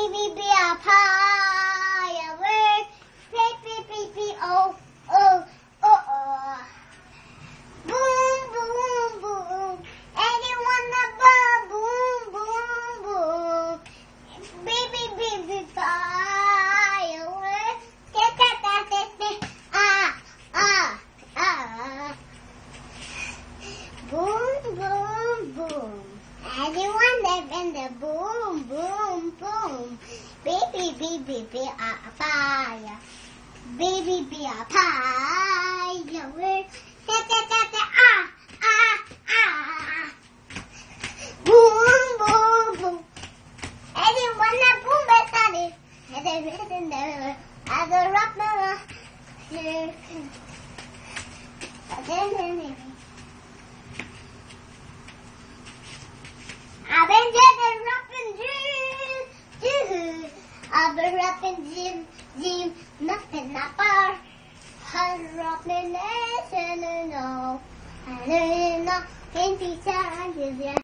Baby be a firework. Oh, oh, oh, oh. Boom, boom, boom. Anyone a boom, boom, boom. Baby, baby, firework. Ah, ah, ah. Boom, boom, boom. Anyone live in the boom, boom, boom. Baby, baby, be a fire. Baby, be a firework. Ah, ah, ah. Boom, boom, boom. Anyone a boom, but I the rock I've been rapping, Jim, nothing apart. I'm rapping, no, I don't know, can't be charged, yeah.